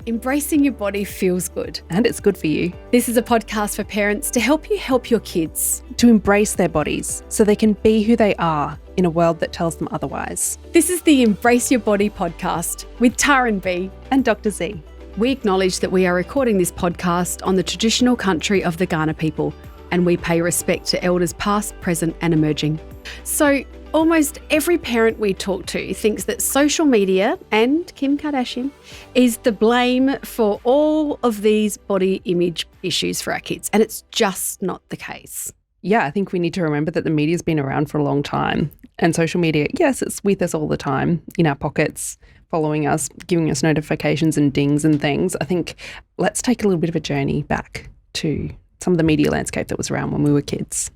Embracing your body feels good. And it's good for you. This is a podcast for parents to help you help your kids. To embrace their bodies so they can be who they are in a world that tells them otherwise. This is the Embrace Your Body podcast with Taran B. And Dr. Z. We acknowledge that we are recording this podcast on the traditional country of the Kaurna people, and we pay respect to elders past, present and emerging. So, almost every parent we talk to thinks that social media and Kim Kardashian is the blame for all of these body image issues for our kids. And it's just not the case. Yeah, I think we need to remember that the media's been around for a long time. And social media, yes, it's with us all the time, in our pockets, following us, giving us notifications and dings and things. I think let's take a little bit of a journey back to some of the media landscape that was around when we were kids.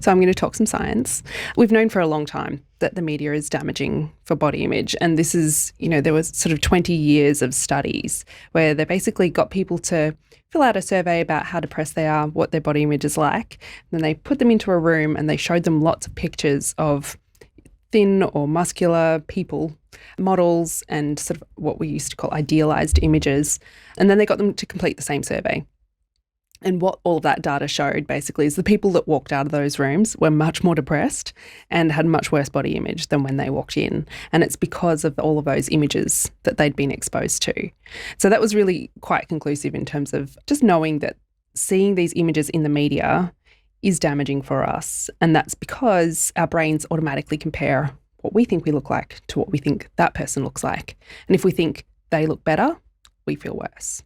So I'm going to talk some science. We've known for a long time that the media is damaging for body image. And this is, there was sort of 20 years of studies where they basically got people to fill out a survey about how depressed they are, what their body image is like. And then they put them into a room and they showed them lots of pictures of thin or muscular people, models, and sort of what we used to call idealized images. And then they got them to complete the same survey. And what all of that data showed basically is the people that walked out of those rooms were much more depressed and had much worse body image than when they walked in. And it's because of all of those images that they'd been exposed to. So that was really quite conclusive in terms of just knowing that seeing these images in the media is damaging for us. And that's because our brains automatically compare what we think we look like to what we think that person looks like. And if we think they look better, we feel worse.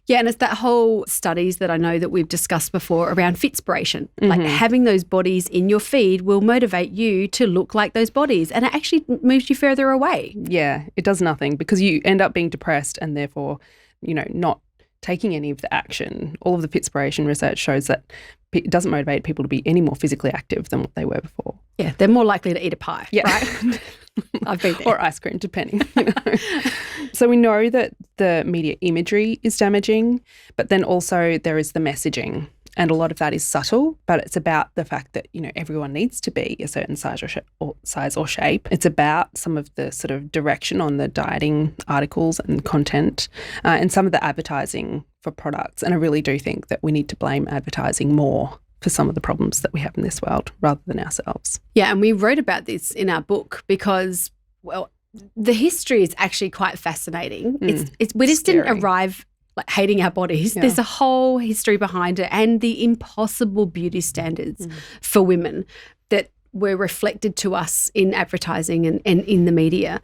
Yeah, and it's that whole studies that I know that we've discussed before around fitspiration. Like having those bodies in your feed will motivate you to look like those bodies, and it actually moves you further away. Yeah, it does nothing because you end up being depressed and therefore, not taking any of the action. All of the fitspiration research shows that it doesn't motivate people to be any more physically active than what they were before. Yeah, they're more likely to eat a pie, right? I've been there. Or ice cream, depending. So we know that the media imagery is damaging, but then also there is the messaging. And a lot of that is subtle, but it's about the fact that, everyone needs to be a certain size or shape. It's about some of the sort of direction on the dieting articles and content and some of the advertising for products. And I really do think that we need to blame advertising more for some of the problems that we have in this world rather than ourselves. Yeah, and we wrote about this in our book because, the history is actually quite fascinating. We just didn't arrive like hating our bodies. Yeah. There's a whole history behind it and the impossible beauty standards for women that were reflected to us in advertising and in the media.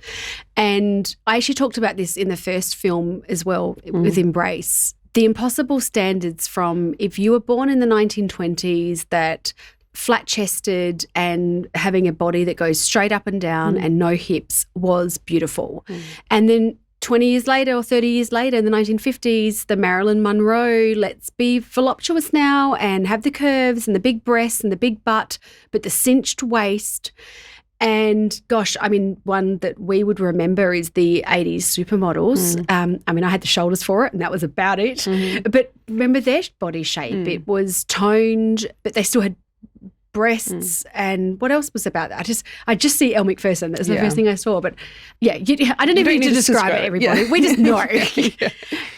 And I actually talked about this in the first film as well with Embrace. The impossible standards from if you were born in the 1920s that flat-chested and having a body that goes straight up and down and no hips was beautiful. And then 20 years later or 30 years later in the 1950s, the Marilyn Monroe, let's be voluptuous now and have the curves and the big breasts and the big butt, but the cinched waist. And gosh, one that we would remember is the 80s supermodels. I had the shoulders for it and that was about it. But remember their body shape. It was toned, but they still had breasts and what else was about that? I just see Elle Macpherson. That was the first thing I saw. But yeah, I don't even need to describe it, everybody. Yeah. We just know.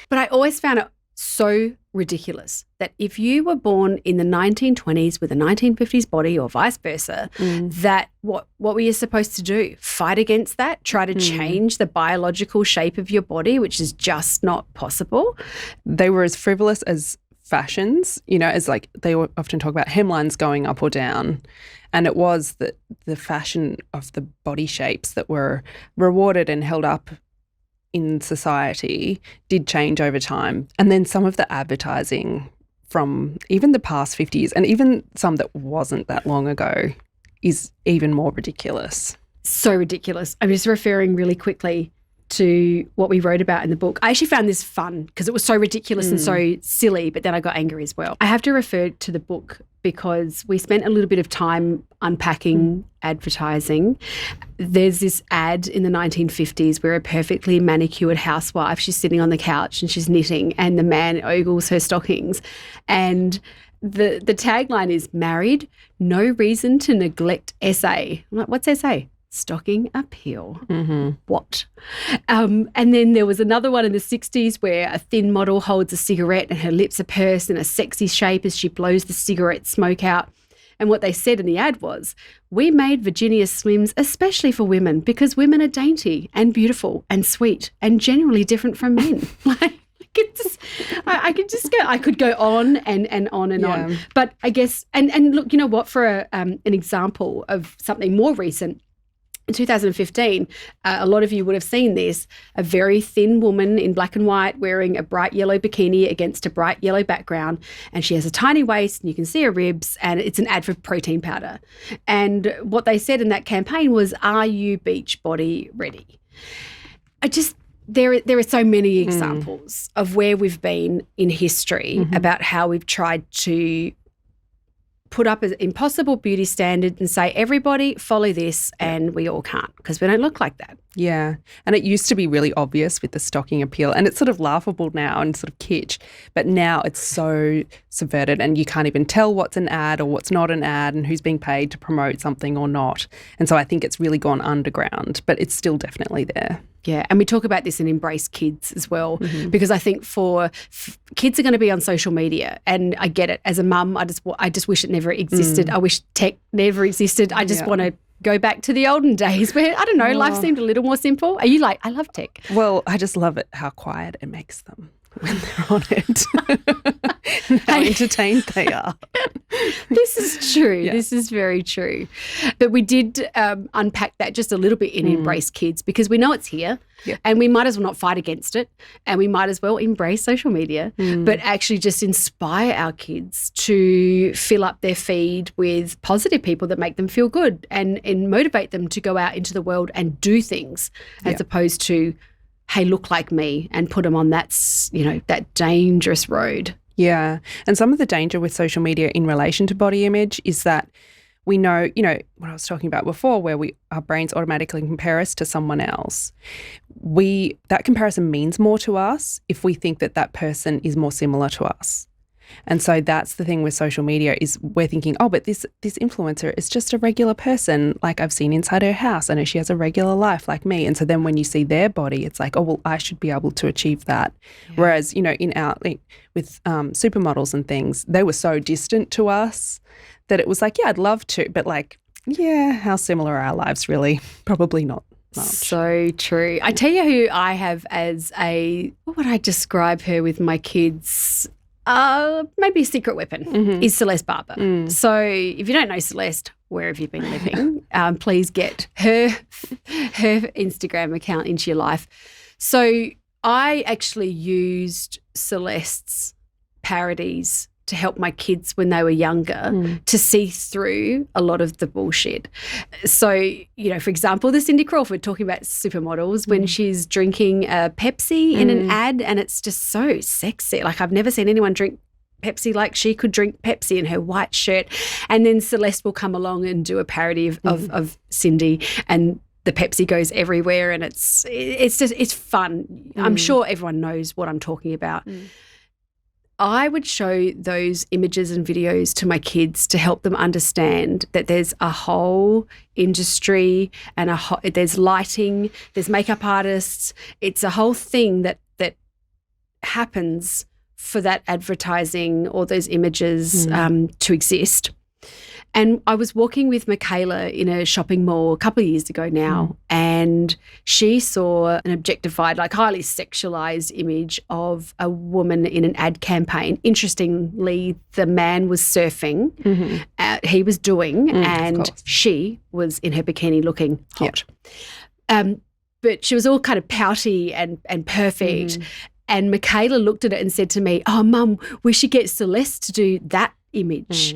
But I always found it so ridiculous that if you were born in the 1920s with a 1950s body or vice versa, that what were you supposed to do? Fight against that? Try to change the biological shape of your body, which is just not possible? They were as frivolous as fashions, as like they often talk about hemlines going up or down. And it was the fashion of the body shapes that were rewarded and held up in society did change over time. And then some of the advertising from even the past 50 years and even some that wasn't that long ago is even more ridiculous. So ridiculous. I'm just referring really quickly to what we wrote about in the book. I actually found this fun because it was so ridiculous and so silly, but then I got angry as well. I have to refer to the book because we spent a little bit of time unpacking advertising. There's this ad in the 1950s where a perfectly manicured housewife, she's sitting on the couch and she's knitting and the man ogles her stockings. And the tagline is married, no reason to neglect SA. I'm like, what's SA? stocking appeal. What? And then there was another one in the 60s where a thin model holds a cigarette and her lips are pursed in a sexy shape as she blows the cigarette smoke out. And what they said in the ad was, we made Virginia Slims especially for women because women are dainty and beautiful and sweet and generally different from men. I could go on and on and on. But I guess, and look, you know what, for an example of something more recent, in 2015, a lot of you would have seen this, a very thin woman in black and white wearing a bright yellow bikini against a bright yellow background, and she has a tiny waist and you can see her ribs, and it's an ad for protein powder. And what they said in that campaign was, are you beach body ready? There are so many examples of where we've been in history about how we've tried to put up an impossible beauty standard and say, everybody follow this, and we all can't because we don't look like that. Yeah. And it used to be really obvious with the stocking appeal, and it's sort of laughable now and sort of kitsch, but now it's so subverted and you can't even tell what's an ad or what's not an ad and who's being paid to promote something or not. And so I think it's really gone underground, but it's still definitely there. Yeah, and we talk about this in Embrace Kids as well, because I think kids are going to be on social media, and I get it. As a mum, I just wish it never existed. I wish tech never existed. I just want to go back to the olden days where, I don't know, life seemed a little more simple. Are you like, I love tech? Well, I just love it how quiet it makes them when they're on it. And how entertained they are. This is true. Yeah. This is very true. But we did unpack that just a little bit in Embrace Kids, because we know it's here and we might as well not fight against it, and we might as well embrace social media, but actually just inspire our kids to fill up their feed with positive people that make them feel good and motivate them to go out into the world and do things as opposed to, hey, look like me, and put them on that dangerous road. Yeah. And some of the danger with social media in relation to body image is that we know, what I was talking about before, where our brains automatically compare us to someone else. That comparison means more to us if we think that person is more similar to us. And so that's the thing with social media, is we're thinking, oh, but this influencer is just a regular person, like I've seen inside her house. I know she has a regular life like me. And so then when you see their body, it's like, oh, well, I should be able to achieve that. Yeah. Whereas, with supermodels and things, they were so distant to us that it was like, yeah, I'd love to. But how similar are our lives really? Probably not much. So true. I tell you who I have as what would I describe her with my kids? Maybe a secret weapon is Celeste Barber. So if you don't know Celeste, where have you been living? Please get her Instagram account into your life. So I actually used Celeste's parodies to help my kids when they were younger to see through a lot of the bullshit. So, for example, the Cindy Crawford talking about supermodels when she's drinking a Pepsi in an ad, and it's just so sexy. Like, I've never seen anyone drink Pepsi like she could drink Pepsi in her white shirt. And then Celeste will come along and do a parody of Cindy, and the Pepsi goes everywhere, and it's fun. I'm sure everyone knows what I'm talking about. I would show those images and videos to my kids to help them understand that there's a whole industry and there's lighting, there's makeup artists. It's a whole thing that happens for that advertising or those images to exist. And I was walking with Michaela in a shopping mall a couple of years ago now, and she saw an objectified, highly sexualized image of a woman in an ad campaign. Interestingly, the man was surfing, he was doing, and she was in her bikini looking hot. Yep. But she was all kind of pouty and perfect. And Michaela looked at it and said to me, oh, Mum, we should get Celeste to do that image.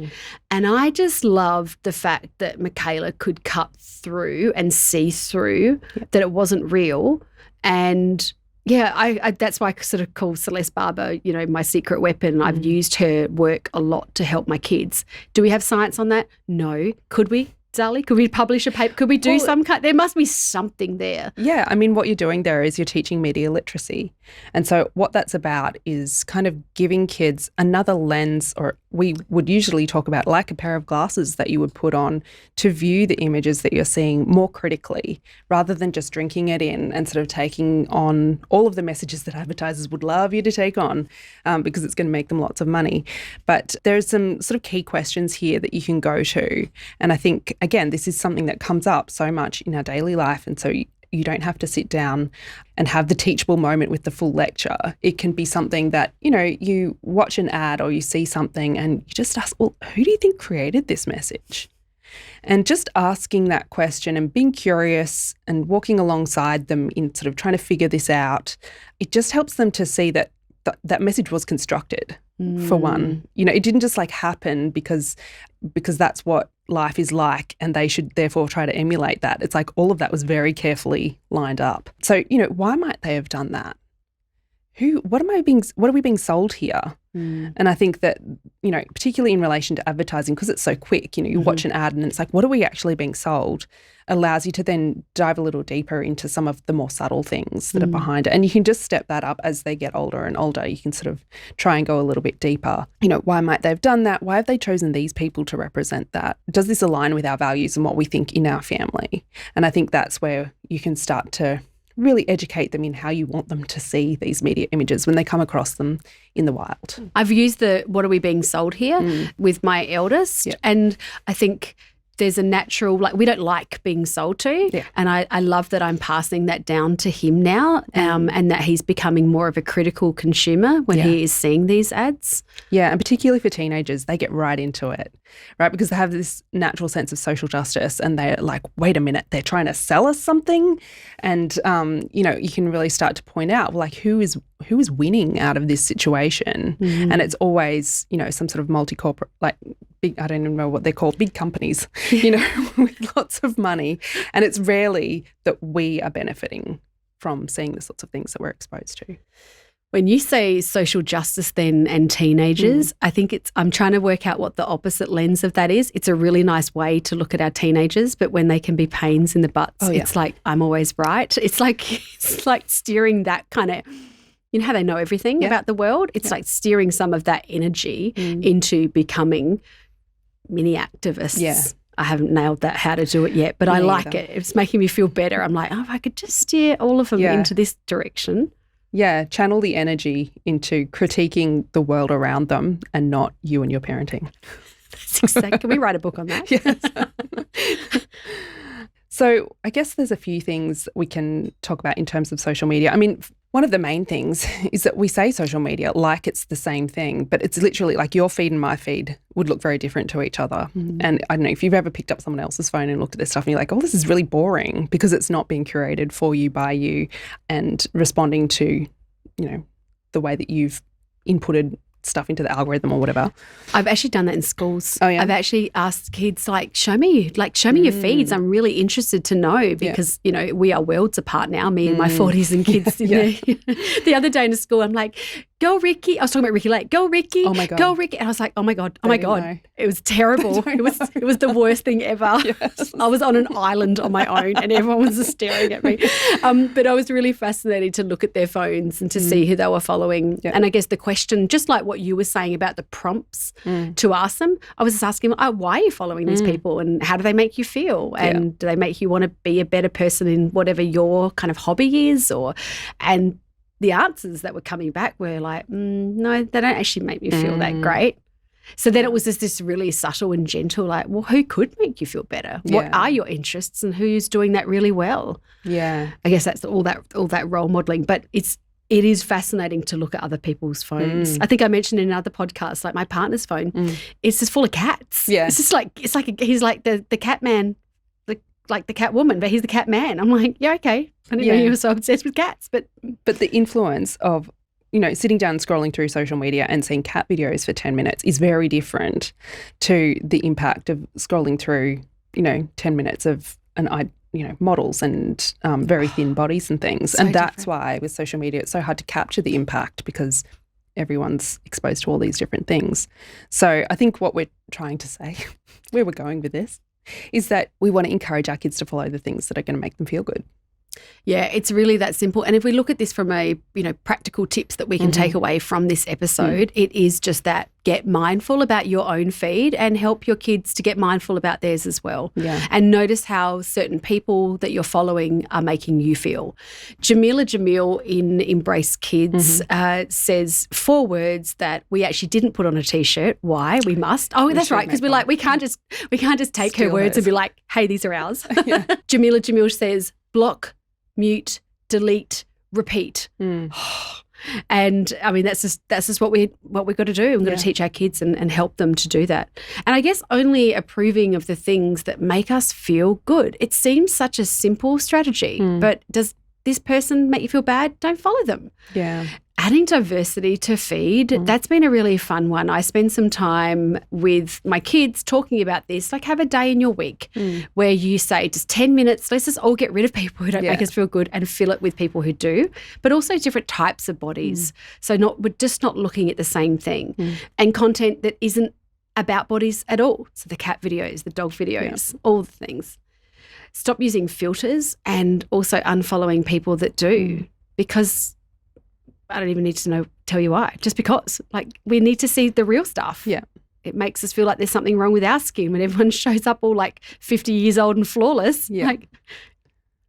And I just loved the fact that Michaela could cut through and see through that it wasn't real. And I that's why I sort of call Celeste Barber, my secret weapon. I've used her work a lot to help my kids. Do we have science on that? No. Could we? Sally? Could we publish a paper? Could we do some kind? There must be something there. Yeah. I mean, what you're doing there is you're teaching media literacy. And so what that's about is kind of giving kids another lens, or we would usually talk about like a pair of glasses that you would put on to view the images that you're seeing more critically, rather than just drinking it in and sort of taking on all of the messages that advertisers would love you to take on, because it's going to make them lots of money. But there's some sort of key questions here that you can go to. And I think, again, this is something that comes up so much in our daily life. And so you don't have to sit down and have the teachable moment with the full lecture. It can be something that, you watch an ad or you see something and you just ask, well, who do you think created this message? And just asking that question and being curious and walking alongside them in sort of trying to figure this out, it just helps them to see that that message was constructed, for one. It didn't just like happen because that's what life is like and they should therefore try to emulate that. It's like all of that was very carefully lined up. So, why might they have done that? What are we being sold here? And I think that, particularly in relation to advertising, because it's so quick, you watch an ad and it's like, what are we actually being sold? Allows you to then dive a little deeper into some of the more subtle things that are behind it. And you can just step that up as they get older and older. You can sort of try and go a little bit deeper. Why might they have done that? Why have they chosen these people to represent that? Does this align with our values and what we think in our family? And I think that's where you can start to really educate them in how you want them to see these media images when they come across them in the wild. I've used the what are we being sold here with my eldest. Yep. And I think there's a natural, we don't like being sold to. Yeah. And I love that I'm passing that down to him now, and that he's becoming more of a critical consumer when he is seeing these ads. Yeah, and particularly for teenagers, they get right into it, right? Because they have this natural sense of social justice and they're like, wait a minute, they're trying to sell us something. And, you can really start to point out, who is winning out of this situation? And it's always, some sort of multi-corporate, big, I don't even know what they're called, big companies, with lots of money. And it's rarely that we are benefiting from seeing the sorts of things that we're exposed to. When you say social justice then and teenagers, I think I'm trying to work out what the opposite lens of that is. It's a really nice way to look at our teenagers, but when they can be pains in the butts, it's like, I'm always right. It's like steering that kind of, how they know everything about the world. It's like steering some of that energy into becoming mini activists. Yeah. I haven't nailed that, how to do it yet, but I like it. It's making me feel better. I'm like, if I could just steer all of them into this direction. Yeah, channel the energy into critiquing the world around them and not you and your parenting. That's exactly. Can we write a book on that? Yes. So I guess there's a few things we can talk about in terms of social media. I mean, one of the main things is that we say social media like it's the same thing, but it's literally like your feed and my feed would look very different to each other. And I don't know if you've ever picked up someone else's phone and looked at their stuff and you're like, oh, this is really boring, because it's not being curated for you, by you, and responding to, the way that you've inputted stuff into the algorithm or whatever. I've actually done that in schools. Oh, yeah? I've actually asked kids, show me your feeds. I'm really interested to know, because, we are worlds apart now, me and my 40s and kids. The other day in school, I'm like, go Ricky. I was talking about Ricky Lake. Go Ricky. Oh my God. Go Ricky. And I was like, oh my God. It was terrible. It was the worst thing ever. Yes. I was on an island on my own and everyone was just staring at me. But I was really fascinated to look at their phones and to see who they were following. Yeah. And I guess the question, just like what you were saying about the prompts to ask them, I was just asking, why are you following these people and how do they make you feel? And do they make you want to be a better person in whatever your kind of hobby is? And the answers that were coming back were like, no, they don't actually make me feel that great. So then it was just this really subtle and gentle, who could make you feel better? Yeah. What are your interests and who's doing that really well? Yeah. I guess that's all that role modelling. But it is fascinating to look at other people's phones. I think I mentioned in another podcast, my partner's phone, it's just full of cats. Yeah. It's just he's like the cat man, like the cat woman, but he's the cat man. I'm like, yeah, okay. I didn't know you were so obsessed with cats. But the influence of, sitting down and scrolling through social media and seeing cat videos for 10 minutes is very different to the impact of scrolling through, 10 minutes of models and very thin bodies and things. So and that's why with social media it's so hard to capture the impact, because everyone's exposed to all these different things. So I think what we're trying to say, where we're going with this, is that we want to encourage our kids to follow the things that are going to make them feel good. Yeah, it's really that simple. And if we look at this from a, practical tips that we can take away from this episode, it is just that get mindful about your own feed and help your kids to get mindful about theirs as well. Yeah. And notice how certain people that you're following are making you feel. Jamila Jamil in Embrace Kids says 4 words that we actually didn't put on a T-shirt. Why? We must. Oh, that's right, because we're like, we can't just take Steal her words and be like, hey, these are ours. Jamila Jamil says block, mute, delete, repeat. And I mean, that's just what we've got to do. We've got to teach our kids and help them to do that. And I guess only approving of the things that make us feel good. It seems such a simple strategy, but does this person make you feel bad? Don't follow them. Yeah. Adding diversity to feed, that's been a really fun one. I spend some time with my kids talking about this, like have a day in your week where you say just 10 minutes, let's just all get rid of people who don't make us feel good and fill it with people who do, but also different types of bodies. So we're just not looking at the same thing and content that isn't about bodies at all. So the cat videos, the dog videos, all the things. Stop using filters and also unfollowing people that do because I don't even need to tell you why, just because. Like, we need to see the real stuff. Yeah. It makes us feel like there's something wrong with our skin when everyone shows up all like 50 years old and flawless. Yeah. Like,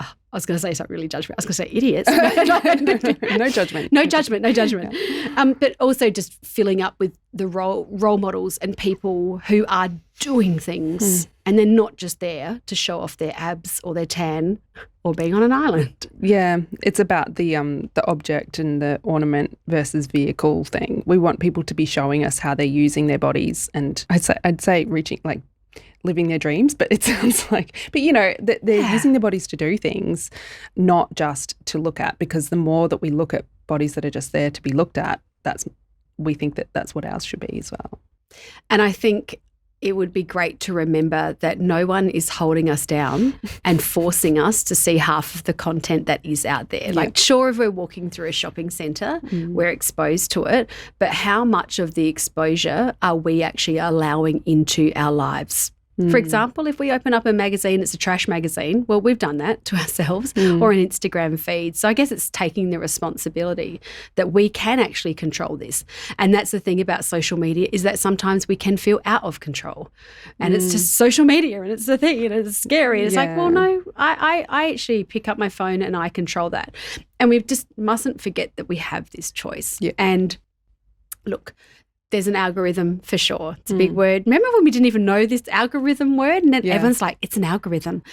I was going to say something really judgmental. I was going to say idiots. No judgment. No judgment. Yeah. But also just filling up with the role models and people who are doing things and they're not just there to show off their abs or their tan or being on an island. Yeah, it's about the object and the ornament versus vehicle thing. We want people to be showing us how they're using their bodies, and I'd say reaching, like, living their dreams, but it sounds like, but they're using their bodies to do things, not just to look at, because the more that we look at bodies that are just there to be looked at, we think that's what ours should be as well. And I think it would be great to remember that no one is holding us down and forcing us to see half of the content that is out there. Yep. Like, sure, if we're walking through a shopping centre, we're exposed to it, but how much of the exposure are we actually allowing into our lives? For example, if we open up a magazine, it's a trash magazine, well, we've done that to ourselves, or an Instagram feed. So I guess it's taking the responsibility that we can actually control this. And that's the thing about social media, is that sometimes we can feel out of control. And it's just social media and it's the thing and it's scary. And it's like, well, no, I actually pick up my phone and I control that. And we just mustn't forget that we have this choice. Yeah. And look, there's an algorithm for sure. It's a big word. Remember when we didn't even know this algorithm word, and then everyone's like, it's an algorithm.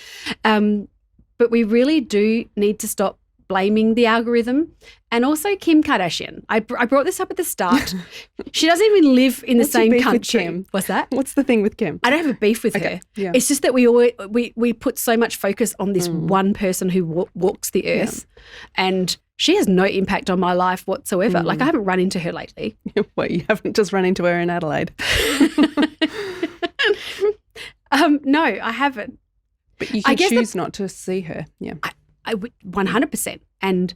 But we really do need to stop blaming the algorithm. And also Kim Kardashian. I brought this up at the start. She doesn't even live in the same country. With Kim? What's that? What's the thing with Kim? I don't have a beef with her. Yeah. It's just that we put so much focus on this one person who walks the earth, and she has no impact on my life whatsoever. Like, I haven't run into her lately. Well, you haven't just run into her in Adelaide. No, I haven't. But you can choose not to see her. Yeah. I would 100%. And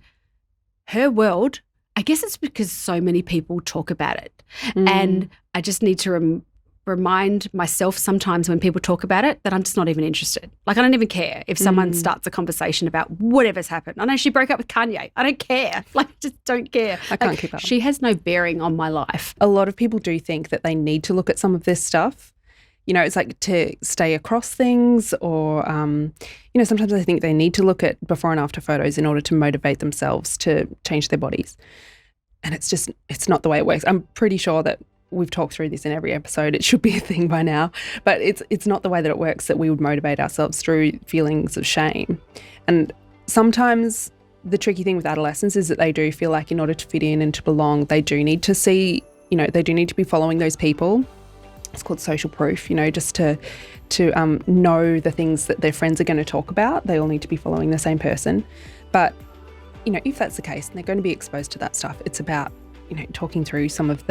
her world, I guess it's because so many people talk about it. And I just need to remind myself sometimes when people talk about it that I'm just not even interested. Like, I don't even care if someone starts a conversation about whatever's happened. I know she broke up with Kanye. I don't care. Like, just don't care. I can't keep up. She has no bearing on my life. A lot of people do think that they need to look at some of this stuff. It's like to stay across things, or, sometimes I think they need to look at before and after photos in order to motivate themselves to change their bodies. And it's not the way it works. I'm pretty sure that we've talked through this in every episode. It should be a thing by now, but it's not the way that it works, that we would motivate ourselves through feelings of shame. And sometimes the tricky thing with adolescents is that they do feel like in order to fit in and to belong, they do need to see, they do need to be following those people. It's called social proof, just to know the things that their friends are going to talk about. They all need to be following the same person. But, if that's the case, and they're going to be exposed to that stuff, it's about, talking through some of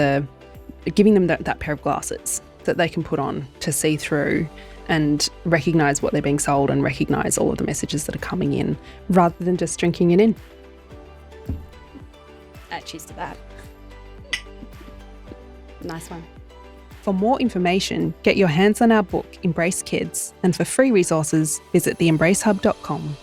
giving them that pair of glasses that they can put on to see through and recognise what they're being sold and recognise all of the messages that are coming in, rather than just drinking it in. Cheers to that. Nice one. For more information, get your hands on our book, Embrace Kids, and for free resources, visit theembracehub.com.